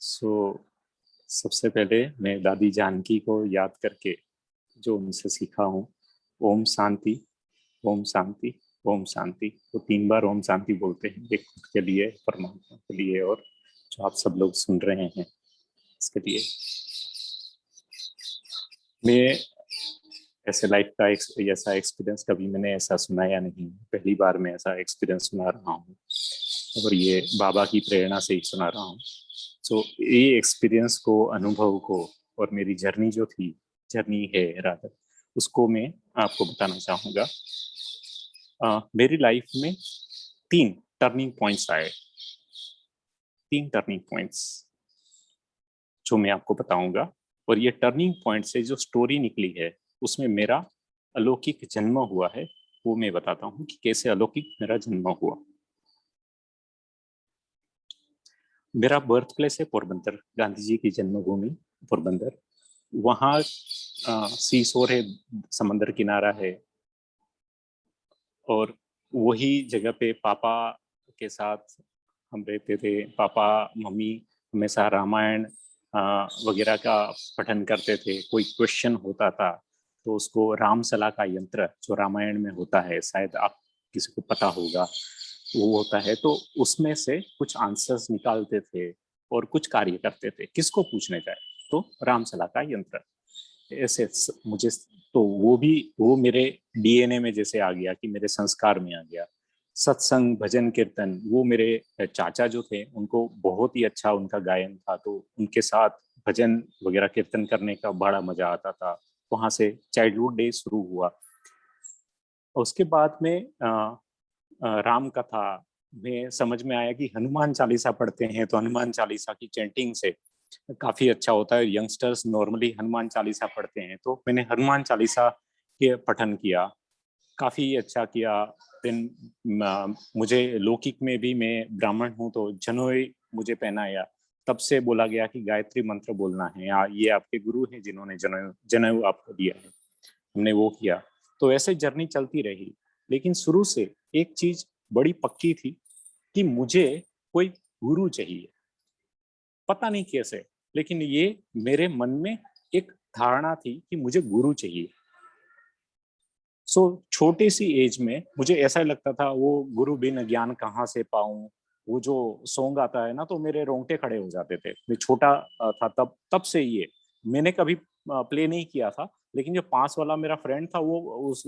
सो सबसे पहले मैं दादी जानकी को याद करके जो उनसे सीखा हूँ, ओम शांति, ओम शांति, ओम शांति। वो 3 बार ओम शांति बोलते हैं, एक खुद के लिए, परमात्मा के लिए, और जो आप सब लोग सुन रहे हैं इसके लिए। मैं ऐसे लाइफ का ऐसा एक्सपीरियंस कभी मैंने ऐसा सुनाया नहीं, पहली बार मैं ऐसा एक्सपीरियंस सुना रहा हूँ, और ये बाबा की प्रेरणा से ही सुना रहा हूँ। सो ये एक्सपीरियंस को, अनुभव को, और मेरी जर्नी जो थी, जर्नी है रादर, उसको मैं आपको बताना चाहूँगा। मेरी लाइफ में 3 टर्निंग पॉइंट्स आए, 3 टर्निंग पॉइंट्स जो मैं आपको बताऊंगा। और ये टर्निंग पॉइंट से जो स्टोरी निकली है उसमें मेरा अलौकिक जन्म हुआ है, वो मैं बताता हूँ कि कैसे अलौकिक मेरा जन्म हुआ। मेरा बर्थ प्लेस है पोरबंदर, गांधी जी की जन्मभूमि पोरबंदर। वहाँ सी शोर है, समंदर किनारा है, और वही जगह पे पापा के साथ हम रहते थे। पापा मम्मी हमेशा रामायण वगैरह का पठन करते थे। कोई क्वेश्चन होता था तो उसको रामसला का यंत्र जो रामायण में होता है, शायद आप किसी को पता होगा, वो होता है, तो उसमें से कुछ आंसर्स निकालते थे और कुछ कार्य करते थे। किसको पूछने जाए तो रामसला का यंत्र। ऐसे मुझे तो वो मेरे डीएनए में जैसे आ गया, कि मेरे संस्कार में आ गया। सत्संग, भजन, कीर्तन, वो मेरे चाचा जो थे उनको बहुत ही अच्छा उनका गायन था, तो उनके साथ भजन वगैरह कीर्तन करने का बड़ा मजा आता था। वहां से चाइल्डहुड डे शुरू हुआ। उसके बाद में राम कथा में समझ में आया कि हनुमान चालीसा पढ़ते हैं तो हनुमान चालीसा की चैंटिंग से काफी अच्छा होता है। यंगस्टर्स नॉर्मली हनुमान चालीसा पढ़ते हैं, तो मैंने हनुमान चालीसा के पठन किया, काफी अच्छा किया। देन मुझे लौकिक में भी, मैं ब्राह्मण हूँ तो जनेऊ मुझे पहनाया। तब से बोला गया कि गायत्री मंत्र बोलना है, ये आपके गुरु हैं जिन्होंने जनेऊ जनेऊ आपको दिया है। हमने वो किया, तो ऐसे जर्नी चलती रही। लेकिन शुरू से एक चीज बड़ी पक्की थी कि मुझे कोई गुरु चाहिए। पता नहीं कैसे, लेकिन ये मेरे मन में एक धारणा थी कि मुझे गुरु चाहिए। सो छोटी सी एज में मुझे ऐसा लगता था, वो गुरु बिन ज्ञान कहाँ से पाऊं। वो जो सॉन्ग आता है ना, तो मेरे रोंगटे खड़े हो जाते थे। मैं छोटा था तब तब से ये मैंने कभी प्ले नहीं किया था, लेकिन जो पास वाला मेरा फ्रेंड था वो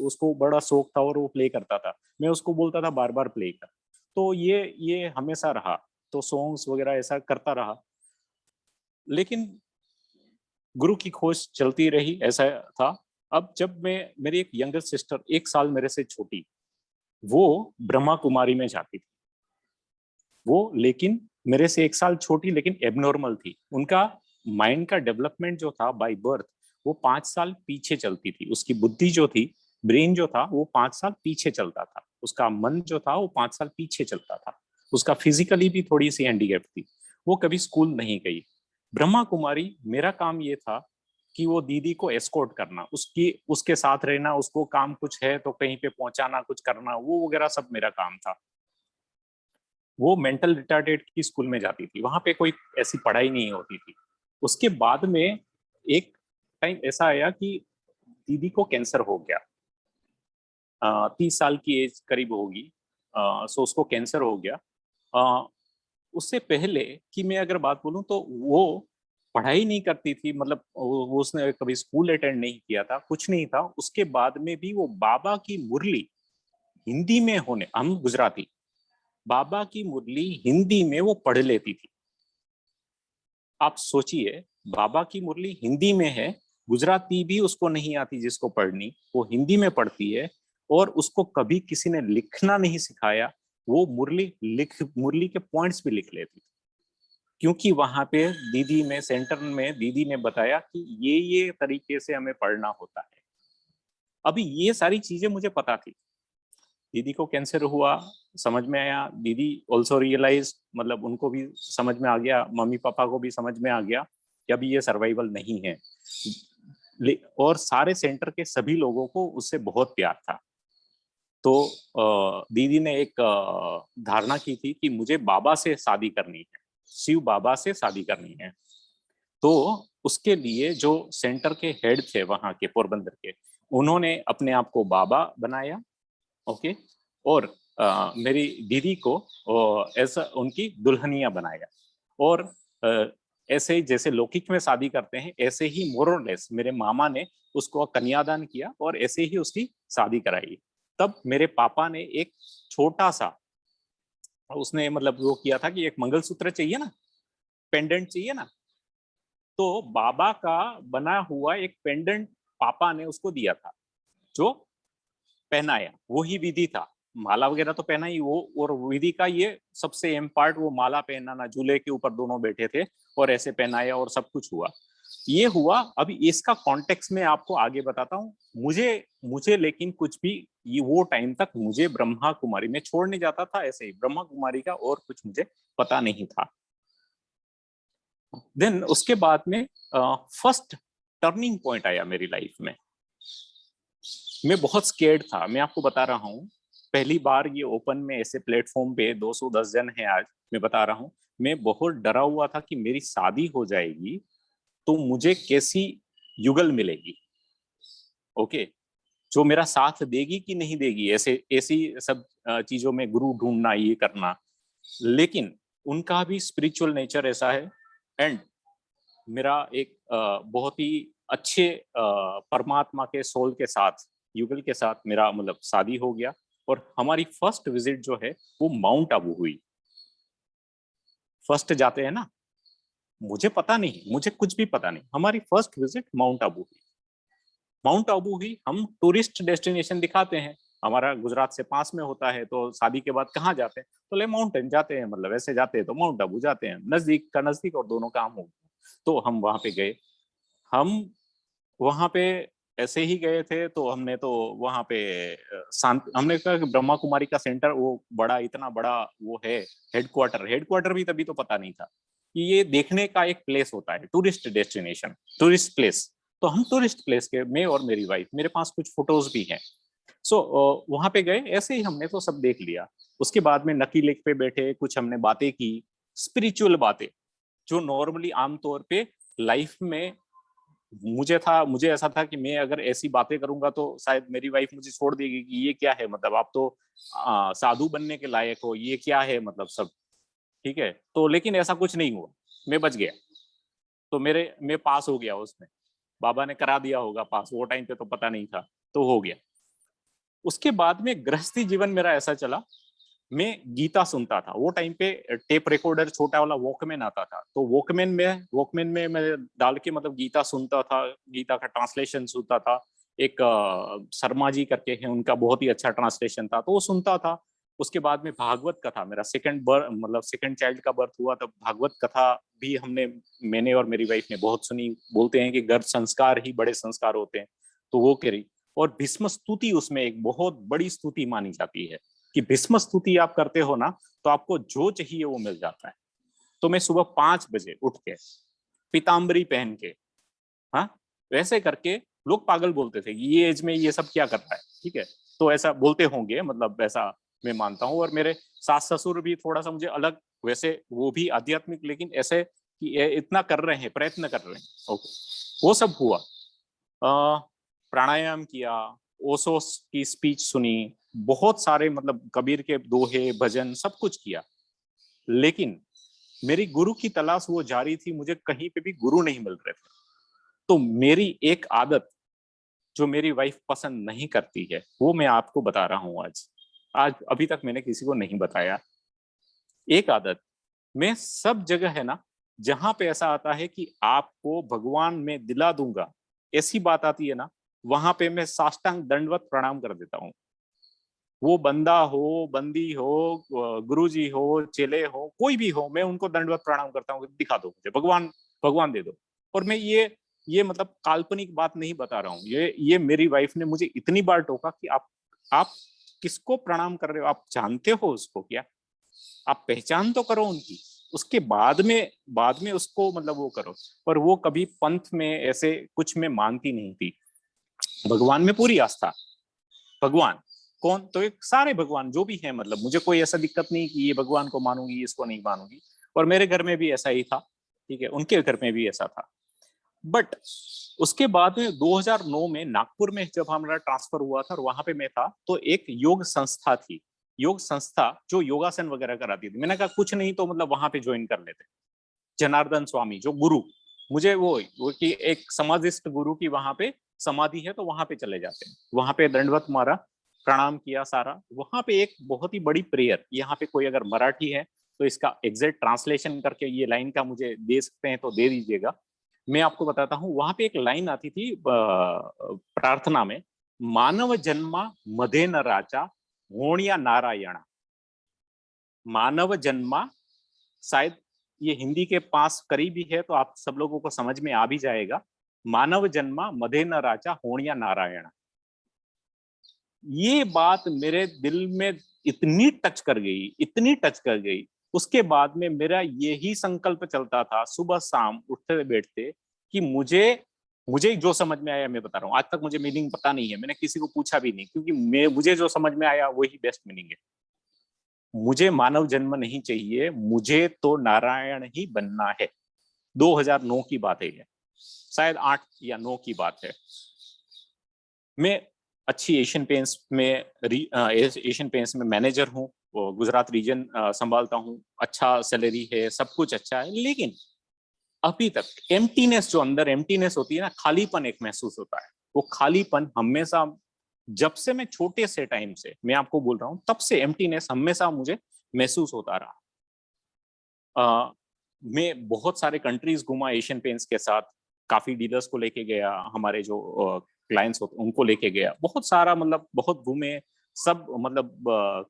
उसको बड़ा शौक था और वो प्ले करता था। मैं उसको बोलता था बार बार प्ले कर। तो ये हमेशा रहा, तो सॉन्ग्स वगैरह ऐसा करता रहा। लेकिन गुरु की खोज चलती रही, ऐसा था। अब जब मैं, मेरी एक यंगर सिस्टर 1 साल मेरे से छोटी, वो ब्रह्मा कुमारी में जाती थी। वो लेकिन मेरे से 1 साल छोटी, लेकिन एबनॉर्मल थी। उनका माइंड का डेवलपमेंट जो था बाय बर्थ, वो 5 साल पीछे चलती थी। उसकी बुद्धि जो थी, ब्रेन जो था, वो 5 साल पीछे चलता था। उसका मन जो था वो 5 साल पीछे चलता था। उसका फिजिकली भी थोड़ी सी हैंडीकैप थी। वो कभी स्कूल नहीं गई। ब्रह्मा कुमारी, मेरा काम ये था कि वो दीदी को एस्कॉर्ट करना, उसकी उसके साथ रहना, उसको काम कुछ है तो कहीं पे पहुंचाना, कुछ करना, वो वगैरह सब मेरा काम था। वो मेंटल रिटार्डेड की स्कूल में जाती थी, वहां पे कोई ऐसी पढ़ाई नहीं होती थी। उसके बाद में एक टाइम ऐसा आया कि दीदी को कैंसर हो गया। 30 साल की एज करीब होगी। सो उसको कैंसर हो गया। उससे पहले कि मैं अगर बात बोलूं, तो वो पढ़ाई नहीं करती थी, मतलब वो उसने कभी स्कूल अटेंड नहीं किया था, कुछ नहीं था। उसके बाद में भी वो बाबा की मुरली हिंदी में होने, हम गुजराती, बाबा की मुरली हिंदी में वो पढ़ लेती थी। आप सोचिए, बाबा की मुरली हिंदी में है, गुजराती भी उसको नहीं आती जिसको पढ़नी, वो हिंदी में पढ़ती है। और उसको कभी किसी ने लिखना नहीं सिखाया। वो मुरली के पॉइंट्स भी लिख लेती थी, क्योंकि वहां पे दीदी में, सेंटर में दीदी ने बताया कि ये तरीके से हमें पढ़ना होता है। अभी ये सारी चीजें मुझे पता थी। दीदी को कैंसर हुआ, समझ में आया। दीदी ऑल्सो रियलाइज, मतलब उनको भी समझ में आ गया, मम्मी पापा को भी समझ में आ गया कि अभी ये सर्वाइवल नहीं है। और सारे सेंटर के सभी लोगों को उससे बहुत प्यार था। तो दीदी ने एक धारणा की थी कि मुझे बाबा से शादी करनी है। शिव बाबा से शादी करनी है। तो उसके लिए जो सेंटर के हेड थे वहां के पोरबंदर के, उन्होंने अपने आप को बाबा बनाया। ओके। और मेरी दीदी को ऐसा उनकी दुल्हनिया बनाया। और ऐसे ही जैसे लौकिक में शादी करते हैं, ऐसे ही मोरलेस मेरे मामा ने उसको कन्यादान किया और ऐसे ही उसकी शादी कराई। तब मेरे पापा ने एक छोटा सा, उसने मतलब वो किया था कि एक मंगलसूत्र चाहिए ना, पेंडेंट चाहिए ना, तो बाबा का बना हुआ एक पेंडेंट पापा ने उसको दिया था, जो पहनाया। वो ही विधि था। माला वगैरह तो पहना ही वो, और विधि का ये सबसे अहम पार्ट वो माला पहनाना। झूले के ऊपर दोनों बैठे थे और ऐसे पहनाया और सब कुछ हुआ। ये हुआ। अभी इसका कॉन्टेक्स्ट में आपको आगे बताता हूँ। मुझे मुझे लेकिन कुछ भी, ये वो टाइम तक मुझे ब्रह्मा कुमारी में छोड़ने जाता था ऐसे ही, ब्रह्मा कुमारी का और कुछ मुझे पता नहीं था। देन उसके बाद में फर्स्ट टर्निंग पॉइंट आया मेरी लाइफ में। मैं बहुत स्केर्ड था, मैं आपको बता रहा हूँ। पहली बार ये ओपन में ऐसे प्लेटफॉर्म पे 210 जन है आज, मैं बता रहा हूँ, मैं बहुत डरा हुआ था कि मेरी शादी हो जाएगी तो मुझे कैसी युगल मिलेगी। ओके। जो मेरा साथ देगी कि नहीं देगी, ऐसे ऐसी सब चीजों में गुरु ढूंढना, ये करना। लेकिन उनका भी स्पिरिचुअल नेचर ऐसा है। एंड मेरा एक बहुत ही अच्छे परमात्मा के सोल के साथ, युगल के साथ मेरा मतलब शादी हो गया। और हमारी फर्स्ट विजिट जो है वो माउंट आबू हुई। फर्स्ट जाते हैं ना, मुझे पता नहीं, मुझे कुछ भी पता नहीं, हमारी फर्स्ट विजिट माउंट आबू हुई। माउंट आबू हुई। हम टूरिस्ट डेस्टिनेशन दिखाते हैं, हमारा गुजरात से पास में होता है, तो शादी के बाद कहाँ जाते हैं, तो ले माउंटेन जाते हैं, मतलब ऐसे जाते हैं तो माउंट आबू जाते हैं, नजदीक का नजदीक और दोनों काम हो गया। तो हम वहां पे गए। हम वहां पे ऐसे ही गए थे, तो हमने तो वहां पे शांत, हमने कहा कि ब्रह्मा कुमारी का सेंटर वो बड़ा, इतना बड़ा वो है, हेडक्वार्टर। हेडक्वार्टर भी तभी तो पता नहीं था कि ये देखने का एक प्लेस होता है, टूरिस्ट डेस्टिनेशन, टूरिस्ट प्लेस। तो हम टूरिस्ट प्लेस के, मैं और मेरी वाइफ, मेरे पास कुछ फोटोज भी हैं। सो वहां पे गए, ऐसे ही हमने तो सब देख लिया। उसके बाद में नकी लेक पे बैठे, कुछ हमने बातें की, स्पिरिचुअल बातें, जो नॉर्मली आमतौर पे लाइफ में मुझे ऐसा था कि मैं अगर ऐसी बातें करूंगा तो शायद मेरी वाइफ मुझे छोड़ देगी कि ये क्या है, मतलब आप तो साधु बनने के लायक हो, ये क्या है मतलब सब। ठीक है। तो लेकिन ऐसा कुछ नहीं हुआ, मैं बच गया। तो मैं पास हो गया उसमें, बाबा ने करा दिया होगा पास, वो टाइम पे तो पता नहीं था, तो हो गया। उसके बाद में गृहस्थी जीवन मेरा ऐसा चला, मैं गीता सुनता था। वो टाइम पे टेप रिकॉर्डर छोटा वाला वॉकमैन आता था, तो वॉकमैन में मैं डाल के मतलब गीता सुनता था, गीता का ट्रांसलेशन सुनता था। एक शर्मा जी करके हैं, उनका बहुत ही अच्छा ट्रांसलेशन था, तो वो सुनता था। उसके बाद में भागवत कथा, मेरा सेकंड चाइल्ड का बर्थ हुआ, तब भागवत कथा भी मैंने और मेरी वाइफ ने बहुत सुनी। बोलते हैं कि गर्भ संस्कार ही बड़े संस्कार होते हैं, तो वो करी। और भीष्म स्तुति उसमें एक बहुत बड़ी स्तुति मानी जाती है, कि भीष्म स्तुति आप करते हो ना, तो आपको जो चाहिए वो मिल जाता है। तो मैं सुबह 5 बजे उठ के, पीताम्बरी पहन के, हाँ, वैसे करके, लोग पागल बोलते थे कि ये एज में ये सब क्या कर रहा है। ठीक है। तो ऐसा बोलते होंगे, मतलब ऐसा मैं मानता हूँ। और मेरे सास ससुर भी थोड़ा सा मुझे अलग, वैसे वो भी आध्यात्मिक, लेकिन ऐसे कि इतना कर रहे हैं, प्रयत्न कर रहे हैं। ओके। वो सब हुआ। प्राणायाम किया, ओशो की स्पीच सुनी, बहुत सारे मतलब कबीर के दोहे भजन सब कुछ किया। लेकिन मेरी गुरु की तलाश वो जारी थी, मुझे कहीं पे भी गुरु नहीं मिल रहे थे। तो मेरी एक आदत जो मेरी वाइफ पसंद नहीं करती है, वो मैं आपको बता रहा हूं आज। आज अभी तक मैंने किसी को नहीं बताया। एक आदत, मैं सब जगह है ना, जहां पे ऐसा आता है कि आपको भगवान में दिला दूंगा, ऐसी बात आती है ना, वहां पे मैं साष्टांग दंडवत प्रणाम कर देता हूँ। वो बंदा हो, बंदी हो, गुरुजी हो, चेले हो, कोई भी हो, मैं उनको दंडवत प्रणाम करता हूँ, दिखा दो मुझे भगवान, भगवान दे दो। और मैं ये मतलब काल्पनिक बात नहीं बता रहा हूँ, ये मेरी वाइफ ने मुझे इतनी बार टोका कि आप किसको प्रणाम कर रहे हो, आप जानते हो उसको क्या, आप पहचान तो करो उनकी, उसके बाद में उसको मतलब वो करो। पर वो कभी पंथ में ऐसे कुछ में मानती नहीं थी। भगवान में पूरी आस्था। भगवान कौन, तो एक सारे भगवान जो भी है, मतलब मुझे कोई ऐसा दिक्कत नहीं कि ये भगवान को मानूंगी इसको नहीं मानूंगी। और मेरे घर में भी ऐसा ही था, ठीक है, उनके घर में भी ऐसा था। बट उसके बाद में 2009 में नागपुर में जब हमारा ट्रांसफर हुआ था और वहां पे मैं था, तो एक योग संस्था थी, योग संस्था जो योगासन वगैरह कराती थी। मैंने कहा कुछ नहीं तो मतलब वहां पे ज्वाइन कर लेते। जनार्दन स्वामी जो गुरु, मुझे वो कि एक समाधिस्ट गुरु की वहां पे समाधि है, तो वहां पे चले जाते हैं, वहां पे दंडवत मारा, प्रणाम किया सारा। वहां पे एक बहुत ही बड़ी प्रेयर, यहाँ पे कोई अगर मराठी है तो इसका एग्जैक्ट ट्रांसलेशन करके ये लाइन का मुझे दे सकते हैं तो दे दीजिएगा। मैं आपको बताता हूँ, वहां पे एक लाइन आती थी प्रार्थना में, मानव जन्मा मधे न राचा होणिया नारायणा। मानव जन्मा, शायद ये हिंदी के पास करीबी है तो आप सब लोगों को समझ में आ भी जाएगा। मानव जन्मा मधे न राचा होणिया नारायण। ये बात मेरे दिल में इतनी टच कर गई, इतनी टच कर गई। उसके बाद में मेरा यही संकल्प चलता था सुबह शाम उठते बैठते कि मुझे मुझे जो समझ में आया मैं बता रहा हूँ। आज तक मुझे मीनिंग पता नहीं है, मैंने किसी को पूछा भी नहीं, क्योंकि मुझे जो समझ में आया वही बेस्ट मीनिंग है। मुझे मानव जन्म नहीं चाहिए, मुझे तो नारायण ही बनना है। 2009 की बात है, शायद 8 या 9 की बात है। मैं अच्छी एशियन पेंट्स में एशियन पेंट्स में मैनेजर हूँ, गुजरात रीजन संभालता हूँ, अच्छा सैलरी है, सब कुछ अच्छा है, लेकिन अभी तक एम्प्टीनेस, जो अंदर एम्प्टीनेस होती है ना, खालीपन एक महसूस होता है। वो खालीपन हमेशा, जब से मैं छोटे से टाइम से मैं आपको बोल रहा हूँ, तब से एम्प्टीनेस हमेशा मुझे महसूस होता रहा। मैं बहुत सारे कंट्रीज घूमा एशियन पेंट्स के साथ, काफी डीलर्स को लेके गया, हमारे जो क्लाइंट्स होते उनको लेके गया, बहुत सारा मतलब बहुत घूमे सब, मतलब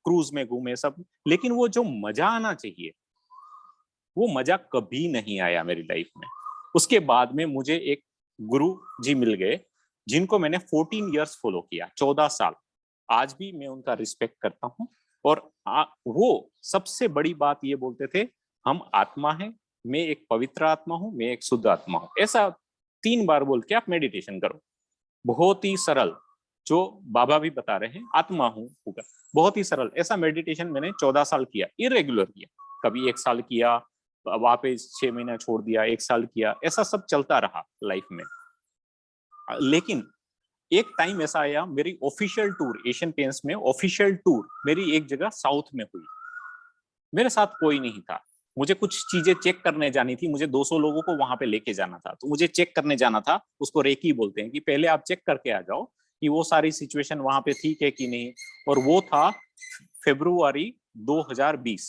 क्रूज में घूमे सब। लेकिन वो जो मजा आना चाहिए वो मजा कभी नहीं आया मेरी लाइफ में। उसके बाद में मुझे एक गुरु जी मिल गए जिनको मैंने 14 इयर्स फॉलो किया, 14 साल। आज भी मैं उनका रिस्पेक्ट करता हूँ। और वो सबसे बड़ी बात ये बोलते थे, हम आत्मा है, मैं एक पवित्र आत्मा हूँ, मैं एक शुद्ध आत्मा हूँ। ऐसा 3 बार बोल के आप मेडिटेशन करो, बहुत ही सरल, जो बाबा भी बता रहे हैं, आत्मा हूँ होगा, बहुत ही सरल। ऐसा मेडिटेशन मैंने 14 साल किया, इरेगुलर किया, कभी 1 साल किया, वापस 6 महीना छोड़ दिया, 1 साल किया, ऐसा सब चलता रहा लाइफ में। लेकिन एक टाइम ऐसा आया, मेरी ऑफिशियल टूर एशियन पेंट्स में, ऑफिशियल टूर मेरी एक जगह साउथ में हुई। मेरे साथ कोई नहीं था, मुझे कुछ चीजें चेक करने जानी थी, मुझे 200 लोगों को वहां पे लेके जाना था, तो मुझे चेक करने जाना था। उसको रेकी बोलते हैं, कि पहले आप चेक करके आ जाओ कि वो सारी सिचुएशन वहां पे ठीक है कि नहीं। और वो था फरवरी 2020,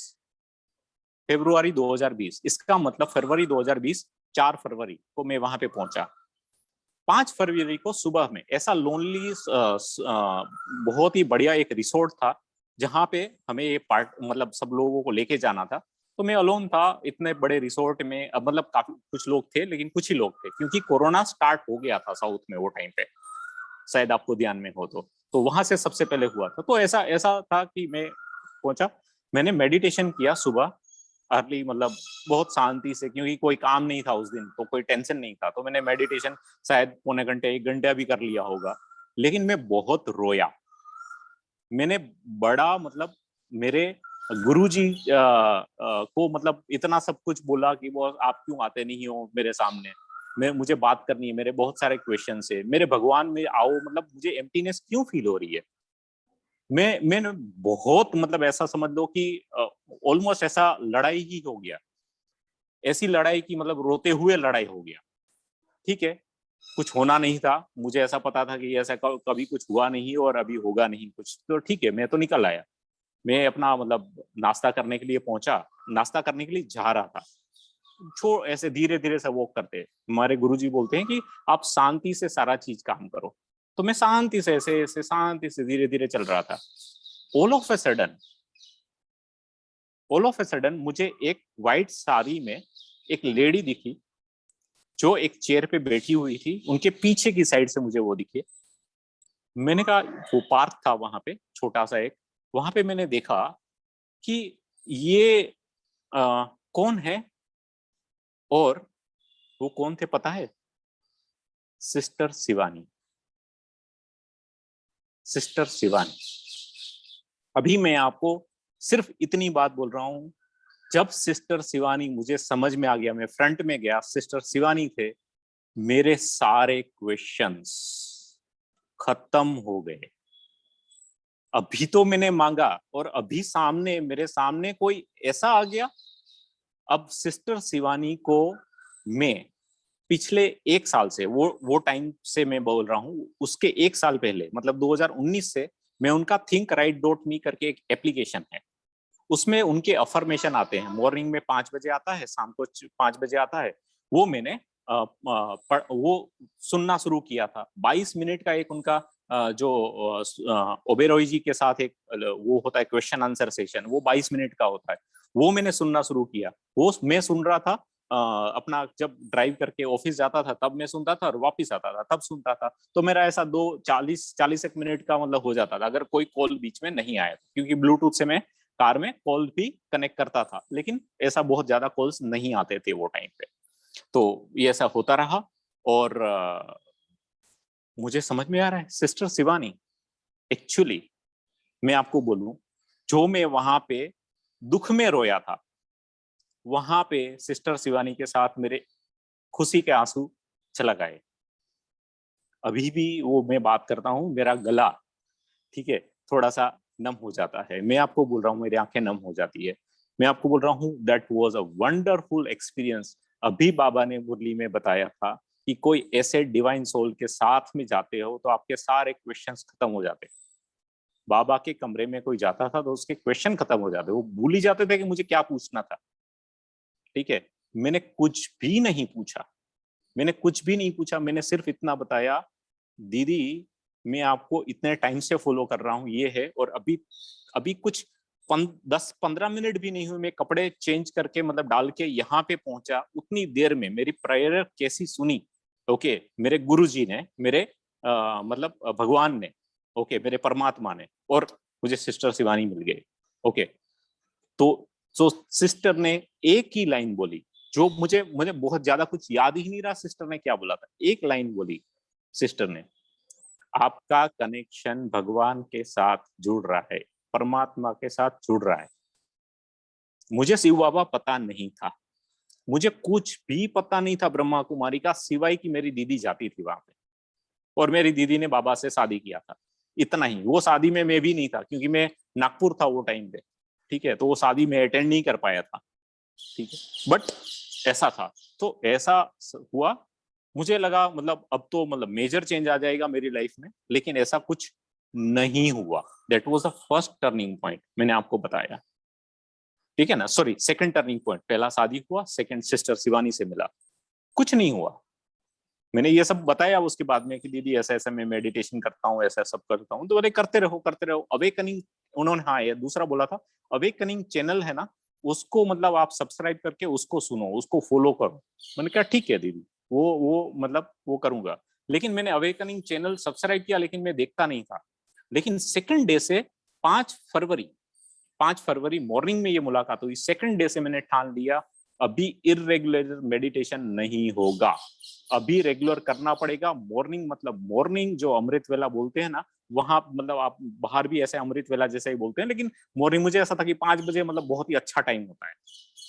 फरवरी 2020, इसका मतलब फरवरी 2020, 4 फरवरी को मैं वहां पे पहुंचा। 5 फरवरी को सुबह में ऐसा लोनली, बहुत ही बढ़िया एक रिसोर्ट था जहाँ पे हमें ये पार्ट मतलब सब लोगों को लेके जाना था। तो मैं अलोन था इतने बड़े रिसोर्ट में। अब मतलब काफी कुछ लोग थे, लेकिन कुछ ही लोग थे, क्योंकि कोरोना स्टार्ट हो गया था साउथ में वो टाइम पे, शायद आपको ध्यान में हो तो वहां से सबसे पहले हुआ था। तो ऐसा ऐसा था कि मैं पहुंचा, मैंने मेडिटेशन किया सुबह अर्ली, मतलब बहुत शांति से, क्योंकि कोई काम नहीं था उस दिन, तो कोई टेंशन नहीं था। तो मैंने मेडिटेशन शायद पौने घंटे 1 घंटा भी कर लिया होगा। लेकिन मैं बहुत रोया। मैंने बड़ा मतलब मेरे गुरुजी को मतलब इतना सब कुछ बोला कि वो आप क्यों आते नहीं हो मेरे सामने, मैं मुझे बात करनी है, मेरे बहुत सारे क्वेश्चन है, मेरे भगवान में आओ, मतलब मुझे एम्प्टीनेस क्यों फील हो रही है। मैंने बहुत मतलब ऐसा समझ लो कि ऑलमोस्ट ऐसा लड़ाई ही हो गया, ऐसी लड़ाई की मतलब रोते हुए लड़ाई हो गया। ठीक है, कुछ होना नहीं था, मुझे ऐसा पता था कि ऐसा कभी कुछ हुआ नहीं और अभी होगा नहीं कुछ, तो ठीक है, मैं तो निकल आया। मैं अपना मतलब नाश्ता करने के लिए पहुंचा, नाश्ता करने के लिए जा रहा था, छोड़ ऐसे धीरे धीरे से वॉक करते। हमारे गुरुजी बोलते हैं कि आप शांति से सारा चीज काम करो। तो मैं शांति से ऐसे ऐसे शांति से धीरे धीरे चल रहा था। All of a sudden, all of a sudden मुझे एक व्हाइट साड़ी में एक लेडी दिखी, जो एक चेयर पे बैठी हुई थी, उनके पीछे की साइड से मुझे वो दिखे। मैंने कहा, वो पार्क था वहां पे छोटा सा एक, वहां पे मैंने देखा कि ये कौन है। और वो कौन थे पता है? Sister Shivani, sister Shivani. अभी मैं आपको सिर्फ इतनी बात बोल रहा हूं, जब सिस्टर शिवानी, मुझे समझ में आ गया, मैं फ्रंट में गया, सिस्टर शिवानी थे, मेरे सारे क्वेश्चंस खत्म हो गए। अभी तो मैंने मांगा और अभी सामने, मेरे सामने कोई ऐसा आ गया। अब सिस्टर शिवानी को मैं पिछले 1 साल से, वो टाइम से मैं बोल रहा हूँ, उसके 1 साल पहले मतलब 2019 से मैं उनका thinkright.me करके एक एप्लीकेशन है, उसमें उनके अफर्मेशन आते हैं। मॉर्निंग में 5 बजे आता है, शाम को 5 बजे आता है। वो मैंने वो सुनना शुरू किया था। 22 मिनट का एक उनका जो ओबेरॉय जी के साथ एक वो होता है क्वेश्चन आंसर सेशन, वो 22 मिनट का होता है। वो मैंने सुनना शुरू किया। वो मैं सुन रहा था अपना, जब ड्राइव करके ऑफिस जाता था तब मैं सुनता था, और वापस आता था तब सुनता था। तो मेरा ऐसा 2 40 एक मिनट का मतलब हो जाता था, अगर कोई कॉल बीच में नहीं आया, क्योंकि ब्लूटूथ से मैं कार में कॉल भी कनेक्ट करता था, लेकिन ऐसा बहुत ज्यादा कॉल्स नहीं आते थे वो टाइम पे। तो ये ऐसा होता रहा। और मुझे समझ में आ रहा है, सिस्टर शिवानी, एक्चुअली मैं आपको बोलूं, जो मैं वहां पे दुख में रोया था, वहां पे सिस्टर शिवानी के साथ मेरे खुशी के आंसू छलक आए। अभी भी वो मैं बात करता हूँ, मेरा गला, ठीक है, थोड़ा सा नम हो जाता है। मैं आपको बोल रहा हूँ, मेरी आंखें नम हो जाती है। मैं आपको बोल रहा हूँ, that was a wonderful experience. अभी बाबा ने मुरली में बताया था कि कोई ऐसे डिवाइन सोल के साथ में जाते हो तो आपके सारे क्वेश्चंस खत्म हो जाते। बाबा के कमरे में कोई जाता था तो उसके क्वेश्चन खत्म हो जाते, वो भूल ही जाते थे कि मुझे क्या पूछना था। ठीक है, मैंने कुछ भी नहीं पूछा, मैंने कुछ भी नहीं पूछा, मैंने सिर्फ इतना बताया, दीदी मैं आपको इतने टाइम से फॉलो कर रहा हूँ, ये है। और अभी अभी कुछ 10-15 मिनट भी नहीं हुए, मैं कपड़े चेंज करके मतलब डाल के यहाँ पे पहुंचा, उतनी देर में मेरी प्रेयर कैसी सुनी। ओके, मेरे गुरु जी ने, मेरे मतलब भगवान ने, ओके, मेरे परमात्मा ने, और मुझे सिस्टर शिवानी मिल गई। ओके, तो सिस्टर ने एक ही लाइन बोली, जो मुझे मुझे बहुत ज्यादा कुछ याद ही नहीं रहा सिस्टर ने क्या बोला था। एक लाइन बोली सिस्टर ने, आपका कनेक्शन भगवान के साथ जुड़ रहा है, परमात्मा के साथ जुड़ रहा है। मुझे शिव बाबा पता नहीं था, मुझे कुछ भी पता नहीं था ब्रह्मा कुमारी का, सिवाय कि मेरी दीदी जाती थी वहां पे, और मेरी दीदी ने बाबा से शादी किया था, इतना ही। वो शादी में मैं भी नहीं था, क्योंकि मैं नागपुर था वो टाइम पे। ठीक है, तो वो शादी में अटेंड नहीं कर पाया था। ठीक है, बट ऐसा था। तो ऐसा हुआ, मुझे लगा मतलब अब तो मतलब मेजर चेंज आ जाएगा मेरी लाइफ में, लेकिन ऐसा कुछ नहीं हुआ। That was the first turning point, मैंने आपको बताया। ठीक है ना, सॉरी, सेकंड टर्निंग पॉइंट। पहला शादी हुआ, सेकंड सिस्टर शिवानी से मिला, कुछ नहीं हुआ। मैंने ये सब बताया उसके बाद में कि दीदी ऐसा ऐसा मैं मेडिटेशन करता हूँ, ऐसा सब करता हूँ। तो बोले करते रहो करते रहो। अवेकनिंग, उन्होंने, हाँ ये दूसरा बोला था, अवेकनिंग चैनल है ना, उसको मतलब आप सब्सक्राइब करके उसको सुनो, उसको फॉलो करो। मैंने कहा ठीक है दीदी, वो मतलब वो करूंगा। लेकिन मैंने अवेकनिंग चैनल सब्सक्राइब किया, लेकिन मैं देखता नहीं था। लेकिन सेकंड डे से 5 फरवरी, 5 फरवरी मॉर्निंग में ये मुलाकात हुई। सेकंड डे से मैंने ठान लिया, अभी इरेगुलर मेडिटेशन नहीं होगा, अभी रेगुलर करना पड़ेगा। मॉर्निंग मतलब मॉर्निंग जो अमृत वेला बोलते हैं ना, वहां मतलब आप बाहर भी ऐसे अमृत वेला जैसे ही बोलते हैं, लेकिन मॉर्निंग मुझे ऐसा था कि 5 बजे मतलब बहुत ही अच्छा टाइम होता है,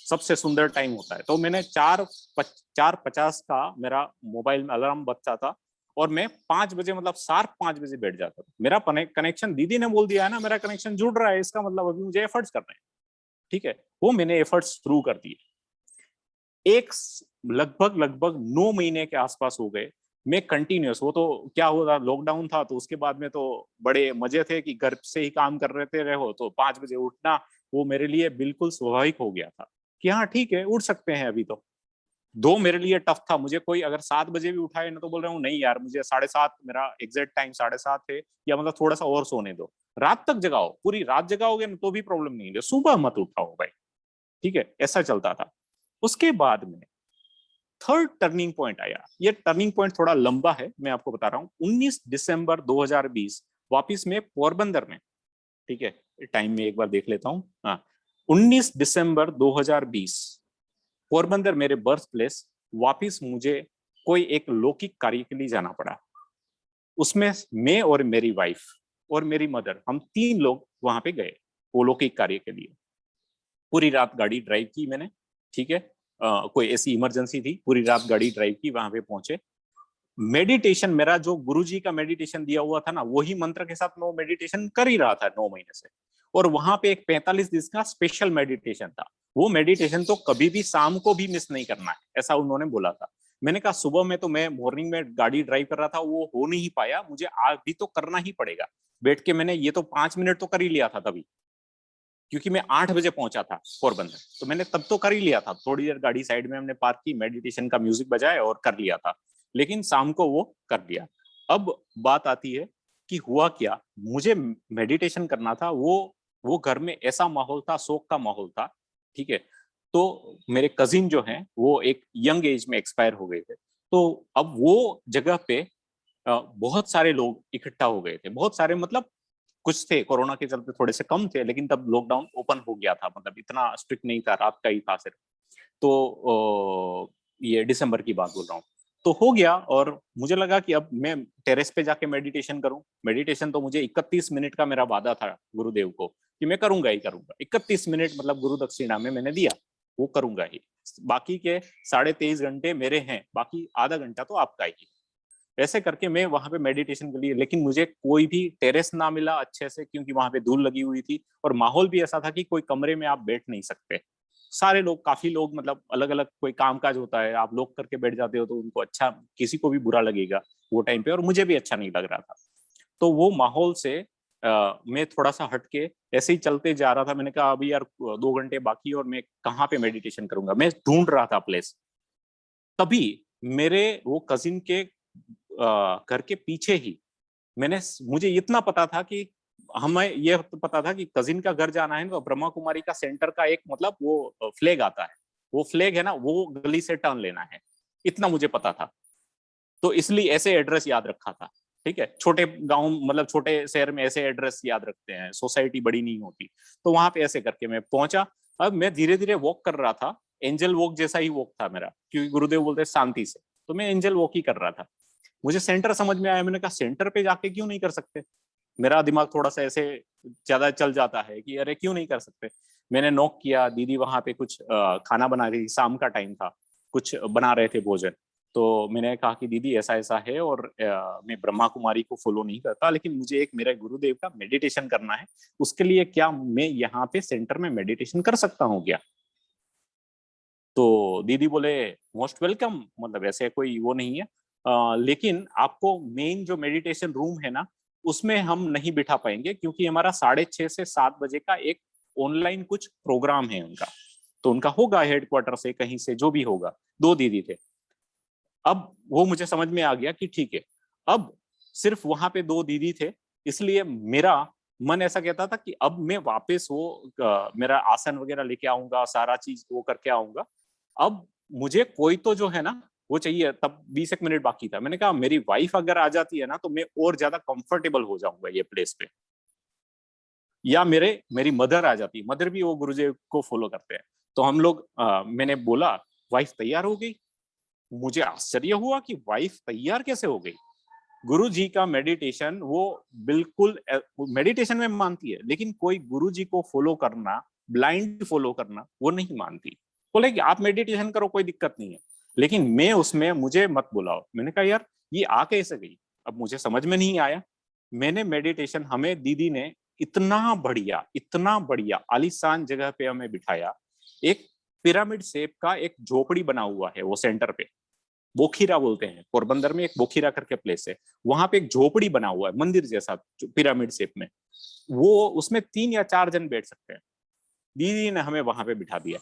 सबसे सुंदर टाइम होता है। तो मैंने 4:50 का मेरा मोबाइल में अलार्म बजता था, और मैं 5 बजे मतलब शार्प 5 बजे बैठ जाता था। मेरा कनेक्शन, दीदी ने बोल दिया है ना, मेरा कनेक्शन जुड़ रहा है, इसका मतलब अभी मुझे एफर्ट्स करने हैं। ठीक है, वो मैंने एफर्ट्स शुरू कर दिए। एक लगभग लगभग 9 महीने के आसपास हो गए मैं कंटिन्यूअस। वो तो क्या हुआ, लॉकडाउन था, तो उसके बाद में तो बड़े मजे थे कि घर से ही काम कर रहे हो, तो 5 बजे उठना वो मेरे लिए बिल्कुल स्वाभाविक हो गया था कि हाँ ठीक है, उठ सकते हैं अभी तो। दो मेरे लिए टफ था, मुझे कोई अगर 7 बजे भी उठाए ना, तो बोल रहा हूँ नहीं यार, मुझे 7:30, मेरा एग्जैक्ट टाइम 7:30 है, या मतलब थोड़ा सा और सोने दो। रात तक जगाओ, पूरी रात जगाओगे ना तो भी प्रॉब्लम नहीं है, सुबह मत उठाओ भाई। ठीक है, ऐसा चलता था। उसके बाद में थर्ड टर्निंग पॉइंट आया। ये टर्निंग पॉइंट थोड़ा लंबा है, मैं आपको बता रहा हूँ। 19 दिसंबर 2020 वापिस में पोरबंदर में, ठीक है, टाइम में एक बार देख लेता हूँ, हाँ, 19 दिसंबर 2020 पोरबंदर मेरे बर्थ प्लेस, वापिस मुझे कोई एक लौकिक कार्य के लिए जाना पड़ा। उसमें मैं और मेरी वाइफ और मेरी मदर, हम 3 लोग वहां पे गए वो लौकिक कार्य के लिए। पूरी रात गाड़ी ड्राइव की मैंने, ठीक है। कोई ऐसी इमरजेंसी थी, पूरी रात गाड़ी ड्राइव की, वहां पे पहुंचे। मेडिटेशन मेरा जो गुरुजी का मेडिटेशन दिया हुआ था ना, वही मंत्र के साथ मैं वो मेडिटेशन कर ही रहा था 9 महीने से। और वहां पे एक 45 दिन का स्पेशल मेडिटेशन था। वो मेडिटेशन तो कभी भी शाम को भी मिस नहीं करना है, ऐसा उन्होंने बोला था। मैंने कहा सुबह में तो मैं मॉर्निंग में गाड़ी ड्राइव कर रहा था, वो हो नहीं पाया, मुझे आज भी तो करना ही पड़ेगा। बैठ के मैंने ये तो 5 मिनट तो कर ही लिया था तभी, क्योंकि मैं 8 बजे पहुंचा था पोरबंदर, तो मैंने तब तो कर ही लिया था। थोड़ी देर गाड़ी साइड में हमने पार्क की, मेडिटेशन का म्यूजिक बजाया और कर लिया था। लेकिन शाम को वो कर दिया। अब बात आती है कि हुआ क्या। मुझे मेडिटेशन करना था, वो घर में ऐसा माहौल था, शोक का माहौल था, ठीक है। तो मेरे कजिन जो हैं वो एक यंग एज में एक्सपायर हो गए थे। तो अब वो जगह पे बहुत सारे लोग इकट्ठा हो गए थे, बहुत सारे मतलब कुछ थे, कोरोना के चलते थोड़े से कम थे, लेकिन तब लॉकडाउन ओपन हो गया था, मतलब इतना स्ट्रिक्ट नहीं था, रात का ही था सिर्फ। तो ये दिसंबर की बात बोल रहा हूँ। तो हो गया, और मुझे लगा कि अब मैं टेरेस पे जाके मेडिटेशन करूं। मेडिटेशन तो मुझे 31 मिनट का मेरा वादा था गुरुदेव को कि मैं करूंगा ही करूंगा। 31 मिनट मतलब गुरु दक्षिणा में मैंने दिया, वो करूंगा ही। बाकी के 23.5 घंटे मेरे हैं, बाकी आधा घंटा तो आपका ही। ऐसे करके मैं वहां पे मेडिटेशन के लिए, लेकिन मुझे कोई भी टेरेस ना मिला अच्छे से, क्योंकि वहां पे धूल लगी हुई थी, और माहौल भी ऐसा था कि कोई कमरे में आप बैठ नहीं सकते। सारे लोग, काफी लोग, मतलब अलग अलग, कोई काम काज होता है, आप लोग करके बैठ जाते हो तो उनको अच्छा, किसी को भी बुरा लगेगा वो टाइम पे, और मुझे भी अच्छा नहीं लग रहा था। तो वो माहौल से मैं थोड़ा सा हटके ऐसे ही चलते जा रहा था। मैंने कहा अभी यार 2 घंटे बाकी, और मैं कहाँ पे मेडिटेशन करूंगा, मैं ढूंढ रहा था प्लेस। तभी मेरे वो कजिन के घर के पीछे ही, मुझे इतना पता था कि हमें ये पता था कि कजिन का घर जाना है तो ब्रह्मा कुमारी का सेंटर का एक मतलब वो फ्लैग आता है, वो फ्लैग है ना, वो गली से टर्न लेना है, इतना मुझे पता था। तो इसलिए ऐसे एड्रेस याद रखा था, ठीक है। छोटे गांव मतलब छोटे शहर में ऐसे एड्रेस याद रखते हैं, सोसाइटी बड़ी नहीं होती। तो वहां पे ऐसे करके मैं पहुंचा। अब मैं धीरे धीरे वॉक कर रहा था, एंजल वॉक जैसा ही वॉक था मेरा, क्योंकि गुरुदेव बोलते हैं शांति से, तो मैं एंजल वॉक ही कर रहा था। मुझे सेंटर समझ में आया, मैंने कहा सेंटर पे जाके क्यों नहीं कर सकते। मेरा दिमाग थोड़ा सा ऐसे ज्यादा चल जाता है कि अरे क्यों नहीं कर सकते। मैंने नॉक किया, दीदी वहां पे कुछ खाना बना रही थी, शाम का टाइम था, कुछ बना रहे थे भोजन। तो मैंने कहा कि दीदी ऐसा ऐसा है, और मैं ब्रह्मा कुमारी को फॉलो नहीं करता, लेकिन मुझे एक मेरे गुरुदेव का मेडिटेशन करना है, उसके लिए क्या मैं यहाँ पे सेंटर में मेडिटेशन कर सकता हूँ क्या। तो दीदी बोले मोस्ट वेलकम, मतलब ऐसे कोई वो नहीं है, लेकिन आपको मेन जो मेडिटेशन रूम है ना, उसमें हम नहीं बिठा पाएंगे, क्योंकि हमारा 6:30 से 7 बजे का एक ऑनलाइन कुछ प्रोग्राम है उनका। तो उनका होगा हेडक्वार्टर से कहीं से, जो भी होगा। 2 दीदी थे। अब वो मुझे समझ में आ गया कि ठीक है, अब सिर्फ वहां पे 2 दीदी थे, इसलिए मेरा मन ऐसा कहता था कि अब मैं वापस वो मेरा आसन वगैरह लेके आऊंगा, सारा चीज वो करके आऊंगा। अब मुझे कोई तो जो है ना वो चाहिए। तब 20 एक मिनट बाकी था। मैंने कहा मेरी वाइफ अगर आ जाती है ना, तो मैं और ज्यादा कंफर्टेबल हो जाऊंगा ये प्लेस पे, या मेरी मदर आ जाती, मदर भी वो गुरुदेव को फॉलो करते हैं। तो हम लोग मैंने बोला वाइफ तैयार हो गई। मुझे आश्चर्य हुआ कि वाइफ तैयार कैसे हो गई। गुरु जी का मेडिटेशन वो बिल्कुल मेडिटेशन में मानती है, लेकिन कोई गुरु जी को फॉलो करना, ब्लाइंड फॉलो करना, वो नहीं मानती। बोले कि आप मेडिटेशन करो, कोई दिक्कत नहीं है, लेकिन मैं उसमें, मुझे मत बुलाओ। मैंने कहा यार ये आ कैसे गई, अब मुझे समझ में नहीं आया। मैंने मेडिटेशन, हमें दीदी ने इतना बढ़िया आलीशान जगह पे हमें बिठाया। एक पिरामिड शेप का एक झोपड़ी बना हुआ है वो सेंटर पे, बोखीरा बोलते हैं, पोरबंदर में एक बोखीरा करके प्लेस है। वहां पे एक झोपड़ी बना हुआ है मंदिर जैसा, पिरामिड शेप में। वो उसमें 3 या 4 जन बैठ सकते हैं। दीदी ने हमें वहां पे बिठा दिया।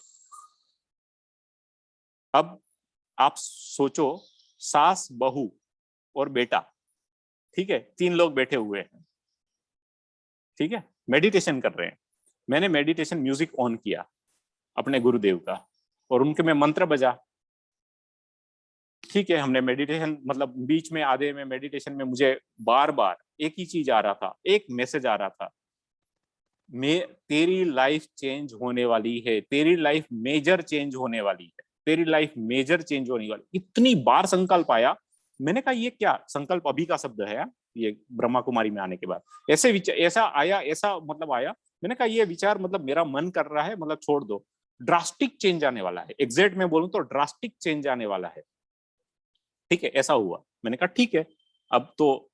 अब आप सोचो, सास बहू और बेटा, ठीक है, 3 लोग बैठे हुए हैं, ठीक है, मेडिटेशन कर रहे हैं। मैंने मेडिटेशन म्यूजिक ऑन किया अपने गुरुदेव का, और उनके में मंत्र बजा। ठीक है, हमने मेडिटेशन, मतलब बीच में आधे में मेडिटेशन में मुझे बार बार एक ही चीज आ रहा था, एक मैसेज आ रहा था, मैं तेरी लाइफ चेंज होने वाली है, तेरी लाइफ मेजर चेंज होने वाली है, तेरी लाइफ मेजर चेंज होने वाली। इतनी बार संकल्प आया। मैंने कहा ये क्या संकल्प अभी का शब्द है ये ब्रह्मा कुमारी में आने के बाद। ऐसा आया, ऐसा मतलब आया मैंने कहा ये विचार मतलब मेरा मन कर रहा है, मतलब छोड़ दो, ड्रास्टिक चेंज आने वाला है, एग्जैक्ट में बोलूं तो ड्रास्टिक चेंज आने वाला है। ठीक है, ऐसा हुआ। मैंने कहा ठीक है, अब तो।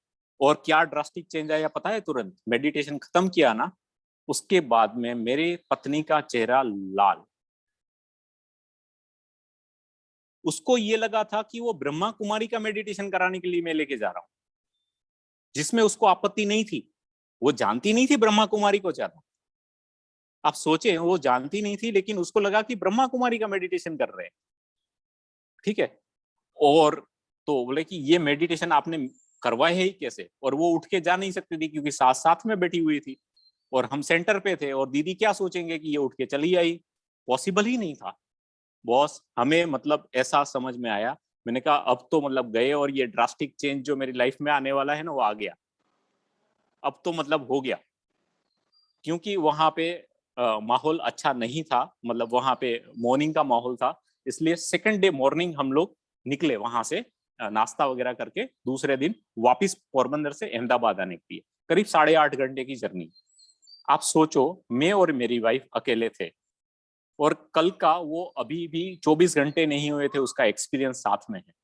और क्या ड्रास्टिक चेंज आया पता है? तुरंत मेडिटेशन खत्म किया ना, उसके बाद में मेरी पत्नी का चेहरा लाल। उसको ये लगा था कि वो ब्रह्मा कुमारी का मेडिटेशन कराने के लिए मैं लेके जा रहा हूं, जिसमें उसको आपत्ति नहीं थी। वो जानती नहीं थी ब्रह्मा कुमारी को ज्यादा। आप सोचे, वो जानती नहीं थी, लेकिन उसको लगा कि ब्रह्मा कुमारी का मेडिटेशन कर रहे हैं। ठीक है। और तो बोले कि ये मेडिटेशन आपने करवाए है ही कैसे? और वो उठ के जा नहीं सकती थी क्योंकि साथ साथ में बैठी हुई थी, और हम सेंटर पे थे, और दीदी क्या सोचेंगे कि ये उठ के चली आई। पॉसिबल ही नहीं था। बॉस, हमें मतलब ऐसा समझ में आया। मैंने कहा अब तो मतलब गए, और ये ड्रास्टिक चेंज जो मेरी लाइफ में आने वाला है ना, वो आ गया। अब तो मतलब हो गया, क्योंकि वहां पे माहौल अच्छा नहीं था, मतलब वहां पे मॉर्निंग का माहौल था। इसलिए सेकंड डे मॉर्निंग हम लोग निकले वहां से, नाश्ता वगैरह करके दूसरे दिन वापस पोरबंदर से अहमदाबाद आने के लिए। करीब 8.5 घंटे की जर्नी। आप सोचो, मैं और मेरी वाइफ अकेले थे, और कल का वो अभी भी 24 घंटे नहीं हुए थे, उसका एक्सपीरियंस साथ में है।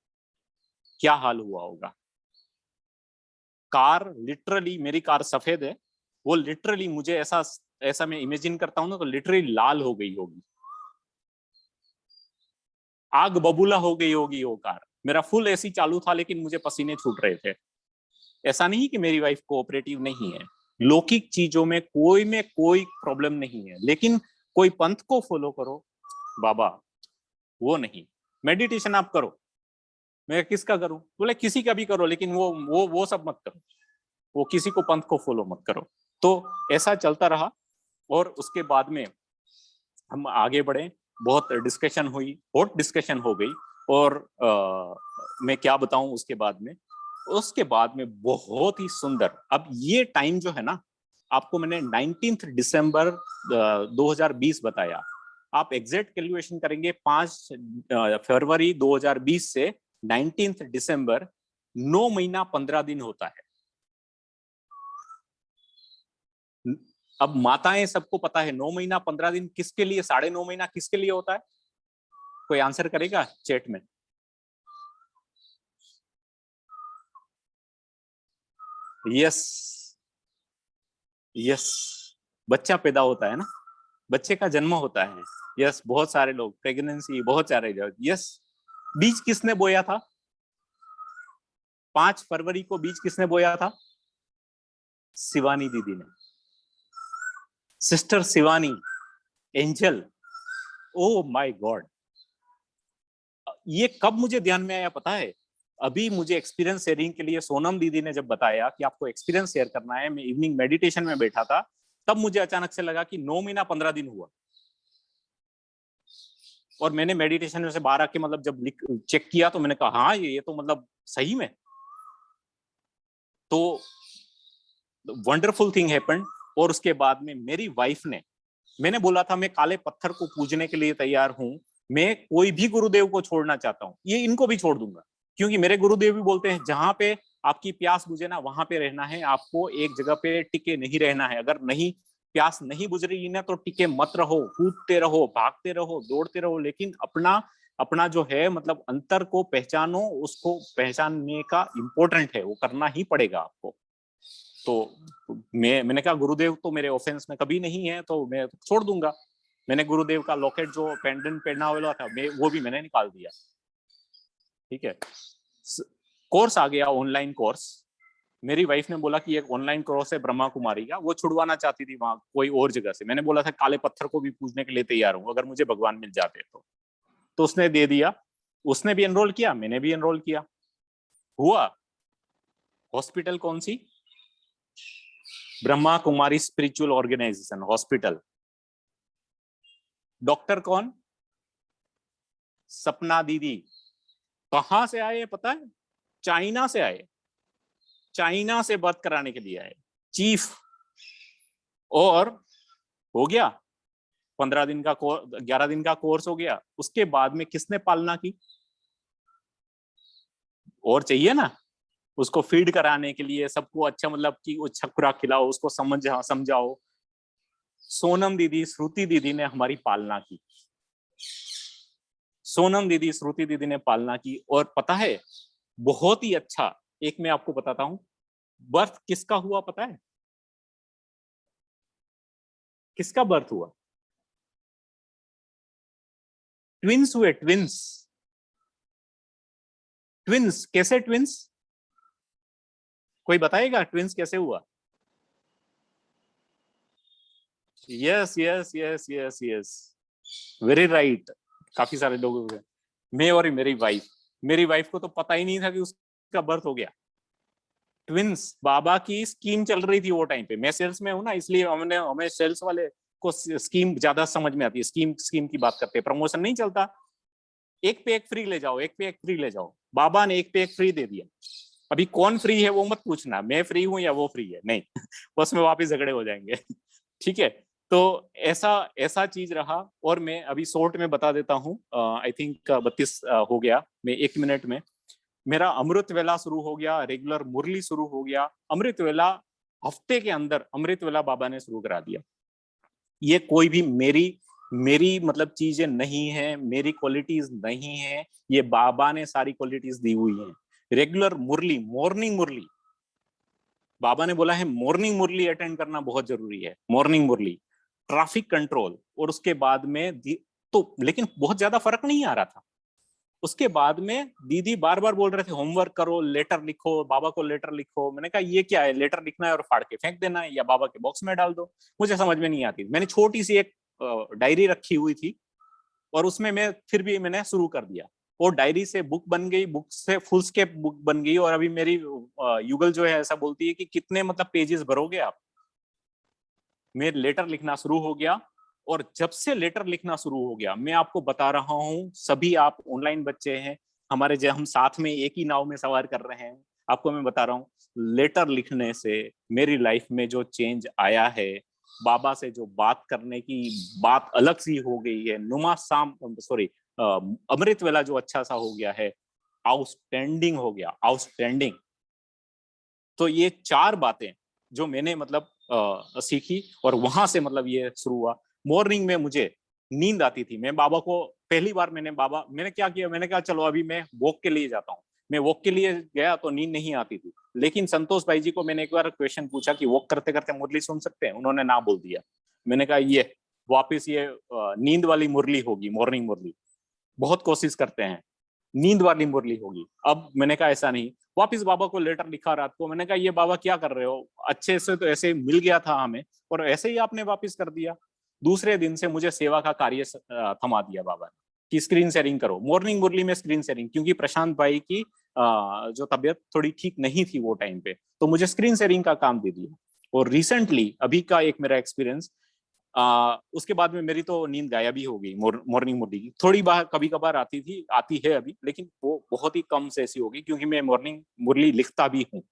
क्या हाल हुआ होगा? कार लिटरली, मेरी कार सफेद है, वो लिटरली मुझे ऐसा ऐसा मैं इमेजिन करता हूं ना, तो लिटरली लाल हो गई होगी, आग बबूला हो गई होगी वो कार। मेरा फुल एसी चालू था, लेकिन मुझे पसीने छूट रहे थे। ऐसा नहीं कि मेरी वाइफ कोऑपरेटिव नहीं है, लौकिक चीजों में कोई प्रॉब्लम नहीं है, लेकिन कोई पंथ को फॉलो करो बाबा, वो नहीं। मेडिटेशन आप करो, मैं किसका करूं? बोले किसी का भी करो, लेकिन वो सब मत करो, वो किसी को पंथ को फॉलो मत करो। तो ऐसा चलता रहा, और उसके बाद में हम आगे बढ़े। बहुत डिस्कशन हुई, बहुत डिस्कशन हो गई। और मैं क्या बताऊं उसके बाद में। उसके बाद में बहुत ही सुंदर, अब ये टाइम जो है ना, आपको मैंने 19 दिसंबर 2020 बताया। आप एग्जैक्ट कैलकुलेशन करेंगे, 5 फरवरी 2020 से 19 दिसंबर, 9 महीना 15 दिन होता है। अब माताएं सबको पता है, 9 महीना 15 दिन किसके लिए, 9.5 महीना किसके लिए होता है? कोई आंसर करेगा चैट में? यस, यस, बच्चा पैदा होता है ना, बच्चे का जन्म होता है। यस, बहुत सारे लोग प्रेगनेंसी, बहुत सारे लोग। यस, बीज किसने बोया था? 5 फरवरी को बीज किसने बोया था? शिवानी दीदी ने, sister Shivani, angel. Oh my God. ये कब मुझे ध्यान में आया पता है? अभी मुझे एक्सपीरियंस शेयरिंग के लिए सोनम दीदी ने जब बताया कि आपको एक्सपीरियंस शेयर करना है, मैं इवनिंग मेडिटेशन में बैठा था, तब मुझे अचानक से लगा कि 9 महीना 15 दिन हुआ। और मैंने मेडिटेशन में से बाहर आके मतलब जब चेक किया, तो मैंने कहा हाँ, ये तो मतलब सही में। तो वंडरफुल थिंग हैपेंड। और उसके बाद में मेरी वाइफ ने, मैंने बोला था मैं काले पत्थर को पूजने के लिए तैयार हूं, मैं कोई भी गुरुदेव को छोड़ना चाहता हूं, ये इनको भी छोड़ दूंगा। क्योंकि मेरे गुरुदेव भी बोलते हैं, जहां पे आपकी प्यास बुझे ना, वहां पे रहना है आपको, एक जगह पे टिके नहीं रहना है। अगर नहीं, प्यास नहीं बुझ रही ना, तो टिके मत रहो, कूदते रहो, भागते रहो, दौड़ते रहो, लेकिन अपना अपना जो है मतलब अंतर को पहचानो, उसको पहचानने का इंपॉर्टेंट है, वो करना ही पड़ेगा आपको। तो मैंने कहा गुरुदेव तो मेरे ऑफेंस में कभी नहीं है, तो मैं छोड़ दूंगा। मैंने गुरुदेव का लॉकेट जो पेंडेंट पहना हुआ था, वो भी मैंने निकाल दिया। ठीक है। कोर्स आ गया, ऑनलाइन कोर्स। मेरी वाइफ ने बोला कि एक ऑनलाइन कोर्स है ब्रह्मा कुमारी का, वो छुड़वाना चाहती थी वहां कोई और जगह से। मैंने बोला था काले पत्थर को भी पूजने के लिए तैयार हूँ, अगर मुझे भगवान मिल जाते तो उसने दे दिया। उसने भी एनरोल किया, मैंने भी एनरोल किया। हुआ। हॉस्पिटल कौन सी? Brahma Kumari spiritual organisation hospital. Doctor कौन? सपना दीदी। कहां से आए पता है? चाइना से आए, चाइना से बर्थ कराने के लिए आए, चीफ। और हो गया 15 दिन का कोर्स, 11 दिन का कोर्स हो गया। उसके बाद में किसने पालना की? और चाहिए ना उसको फीड कराने के लिए, सबको अच्छा मतलब कि अच्छा खुराक खिलाओ, उसको समझाओ। सोनम दीदी, श्रुति दीदी ने हमारी पालना की। सोनम दीदी, श्रुति दीदी ने पालना की। और पता है बहुत ही अच्छा, एक मैं आपको बताता हूं, बर्थ किसका हुआ पता है? किसका बर्थ हुआ? ट्विंस हुए, ट्विंस। ट्विंस कैसे? ट्विंस कोई बताएगा ट्विंस कैसे हुआ? Yes yes yes yes yes, very right. काफी सारे लोगों को, मैं और मेरी वाइफ को तो पता ही नहीं था कि उसका बर्थ हो गया। ट्विंस, बाबा की स्कीम चल रही थी वो टाइम पे। मैं सेल्स में हूं ना, इसलिए हमें सेल्स वाले को स्कीम ज्यादा समझ में आती है। स्कीम स्कीम की बात करते हैं, प्रमोशन नहीं चलता। एक पे एक फ्री ले जाओ, एक पे एक फ्री ले जाओ। बाबा ने एक पे एक फ्री दे दिया। अभी कौन फ्री है वो मत पूछना, मैं फ्री हूं या वो फ्री है, नहीं बस में वापिस झगड़े हो जाएंगे ठीक है। तो ऐसा ऐसा चीज रहा। और मैं अभी शॉर्ट में बता देता हूँ, आई थिंक 32 हो गया, मैं 1 मिनट में। मेरा अमृत वेला शुरू हो गया, रेगुलर मुरली शुरू हो गया। अमृत वेला हफ्ते के अंदर अमृत वेला बाबा ने शुरू करा दिया। ये कोई भी मेरी मेरी मतलब चीजें नहीं है, मेरी क्वालिटीज नहीं है, ये बाबा ने सारी क्वालिटीज दी हुई है। रेगुलर मुरली, मॉर्निंग मुरली, बाबा ने बोला है मॉर्निंग मुरली अटेंड करना बहुत जरूरी है। मॉर्निंग मुरली, ट्रैफिक कंट्रोल। और उसके बाद में तो लेकिन बहुत ज्यादा फर्क नहीं आ रहा था। उसके बाद में दीदी बार बार बोल रहे थे होमवर्क करो, लेटर लिखो, बाबा को लेटर लिखो। मैंने कहा ये क्या है, लेटर लिखना है और फाड़ के फेंक देना है या बाबा के बॉक्स में डाल दो? मुझे समझ में नहीं आती। मैंने छोटी सी एक डायरी रखी हुई थी और उसमें मैं फिर भी मैंने शुरू कर दिया। वो डायरी से बुक बन गई, बुक से फुल स्केप बुक बन गई। और अभी मेरी युगल जो है ऐसा बोलती है कि कितने मतलब पेजेस भरोगे आप। मैं लेटर लिखना शुरू हो गया। और जब से लेटर लिखना शुरू हो गया, मैं आपको बता रहा हूं, सभी आप ऑनलाइन बच्चे हैं हमारे, जो हम साथ में एक ही नाव में सवार कर रहे हैं, आपको मैं बता रहा हूं लेटर लिखने से मेरी लाइफ में जो चेंज आया है, बाबा से जो बात करने की बात अलग सी हो गई है, नुमा शाम सॉरी अमृत वेला जो अच्छा सा हो गया है, आउटस्टैंडिंग हो गया, आउटस्टैंडिंग। तो ये 4 बातें जो मैंने मतलब सीखी और वहां से मतलब ये शुरू हुआ। मॉर्निंग में मुझे नींद आती थी। मैं बाबा को पहली बार मैंने क्या किया, मैंने कहा चलो अभी मैं वॉक के लिए जाता हूँ। मैं वॉक के लिए गया तो नींद नहीं आती थी। लेकिन संतोष भाई जी को मैंने एक बार क्वेश्चन पूछा कि वॉक करते करते मुरली सुन सकते हैं? उन्होंने ना बोल दिया। मैंने कहा ये वापिस ये नींद वाली मुरली होगी, मॉर्निंग मुरली। बहुत कोशिश करते हैं नींद वाली मुरली होगी। अब मैंने कहा ऐसा नहीं। वापिस बाबा को लेटर लिखा रात को। मैंने कहा ये बाबा क्या कर रहे हो, अच्छे से तो ऐसे मिल गया था हमें और ऐसे ही आपने वापिस कर दिया। दूसरे दिन से मुझे सेवा का कार्य थमा दिया बाबा ने कि स्क्रीन शेयरिंग करो। मॉर्निंग मुरली में स्क्रीन शेयरिंग, क्योंकि प्रशांत भाई की जो तबीयत थोड़ी ठीक नहीं थी वो टाइम पे, तो मुझे स्क्रीन शेयरिंग का काम दे दिया। और रिसेंटली अभी का एक मेरा एक्सपीरियंस, उसके बाद में मेरी तो नींद गायब ही हो गई। मॉर्निंग मुरली की थोड़ी बार कभी कभार आती है अभी, लेकिन वो बहुत ही कम से ऐसी होगी, क्योंकि मैं मॉर्निंग मुरली लिखता भी हूँ।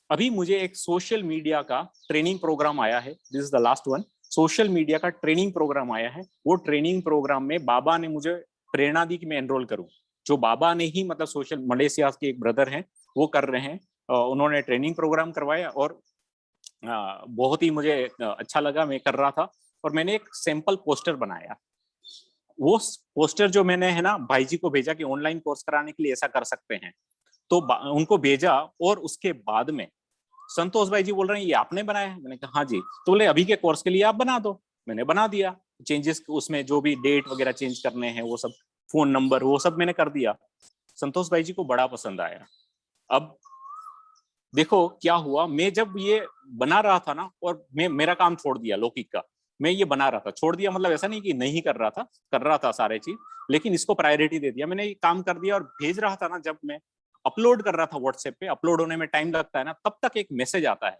अभी मुझे एक सोशल मीडिया का ट्रेनिंग प्रोग्राम आया है, this is the last one. Social media का ट्रेनिंग प्रोग्राम आया है। वो ट्रेनिंग प्रोग्राम में बाबा ने मुझे प्रेरणा दी कि मैं एनरोल करूं। जो बाबा ने ही मतलब सोशल, मलेशिया के एक ब्रदर हैं वो कर रहे हैं, उन्होंने ट्रेनिंग प्रोग्राम करवाया और बहुत ही मुझे अच्छा लगा। मैं कर रहा था और मैंने एक सैंपल पोस्टर बनाया। वो पोस्टर जो मैंने है ना भाई जी को भेजा कि ऑनलाइन कोर्स कराने के लिए ऐसा कर सकते हैं, तो उनको भेजा। और उसके बाद में संतोष भाई जी बोल रहे हैं ये आपने बनाया है? मैंने कहा हाँ जी। तो बोले अभी के कोर्स के लिए आप बना दो। मैंने बना दिया। चेंजेस उसमें जो भी डेट वगैरह चेंज करने हैं वो सब, फोन नंबर वो सब मैंने कर दिया। संतोष भाई जी को बड़ा पसंद आया। अब देखो क्या हुआ, मैं जब ये बना रहा था ना, और मैं मेरा काम छोड़ दिया लौकिक का, मैं ये बना रहा था, छोड़ दिया मतलब ऐसा नहीं कि नहीं कर रहा था, कर रहा था सारे चीज, लेकिन इसको प्रायोरिटी दे दिया। मैंने ये काम कर दिया और भेज रहा था ना, जब मैं अपलोड कर रहा था व्हाट्सएप पे, अपलोड होने में टाइम लगता है ना, तब तक एक मैसेज आता है,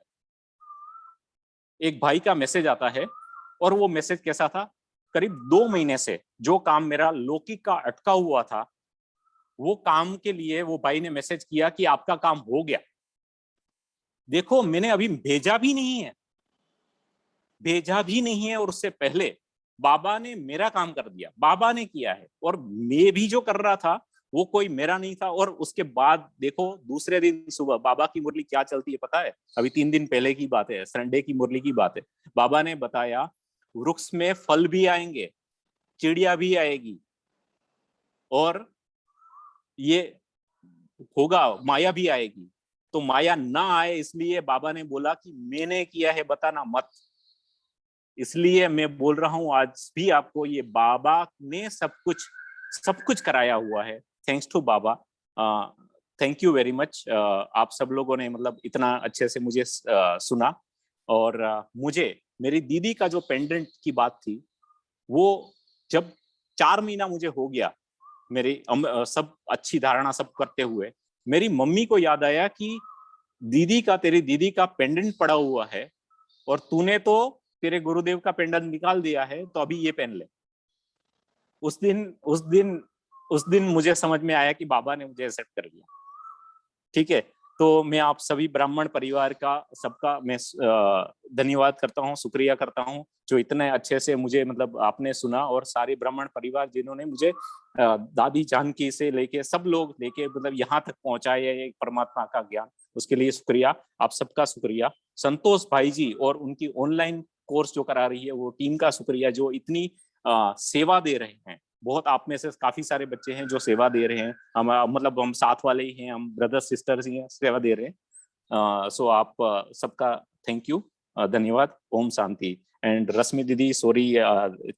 एक भाई का मैसेज आता है। और वो मैसेज कैसा था, करीब 2 महीने से जो काम मेरा लौकिक का अटका हुआ था, वो काम के लिए वो भाई ने मैसेज किया कि आपका काम हो गया। देखो मैंने अभी भेजा भी नहीं है, भेजा भी नहीं है, और उससे पहले बाबा ने मेरा काम कर दिया, बाबा ने किया है। और मैं भी जो कर रहा था वो कोई मेरा नहीं था। और उसके बाद देखो दूसरे दिन सुबह बाबा की मुरली क्या चलती है पता है? अभी 3 दिन पहले की बात है, संडे की मुरली की बात है। बाबा ने बताया वृक्ष में फल भी आएंगे, चिड़िया भी आएगी, और ये होगा, माया भी आएगी। तो माया ना आए इसलिए बाबा ने बोला कि मैंने किया है बताना मत। इसलिए मैं बोल रहा हूं आज भी आपको, ये बाबा ने सब कुछ कराया हुआ है। थैंक्स टू बाबा। Thank you very much. आप सब लोगों ने मतलब इतना अच्छे से मुझे सुना। और मुझे मेरी दीदी का जो पेंडेंट की बात थी, वो जब 4 महीना मुझे हो गया, मेरी सब अच्छी धारणा सब करते हुए, मेरी मम्मी को याद आया कि तेरी दीदी का पेंडेंट पड़ा हुआ है, और तूने तो तेरे गुरुदेव का पेंडेंट निकाल दिया है, तो अभी ये पहन ले। उस दिन उस दिन उस दिन मुझे समझ में आया कि बाबा ने मुझे एक्सेप्ट कर लिया। ठीक है। तो मैं आप सभी ब्राह्मण परिवार का सबका मैं धन्यवाद करता हूँ, शुक्रिया करता हूँ, जो इतने अच्छे से मुझे मतलब आपने सुना। और सारे ब्राह्मण परिवार जिन्होंने मुझे दादी जानकी से लेके सब लोग लेके मतलब यहाँ तक पहुंचाए एक परमात्मा का ज्ञान, उसके लिए शुक्रिया। आप सबका शुक्रिया। संतोष भाई जी और उनकी ऑनलाइन कोर्स जो करा रही है वो टीम का शुक्रिया, जो इतनी सेवा दे रहे हैं। बहुत आप में से काफी सारे बच्चे हैं जो सेवा दे रहे हैं। हम मतलब हम साथ वाले ही हैं, हम ब्रदर्स सिस्टर्स ही हैं, सेवा दे रहे हैं। सो आप सबका थैंक यू, धन्यवाद। ओम शांति। एंड रश्मि दीदी, सॉरी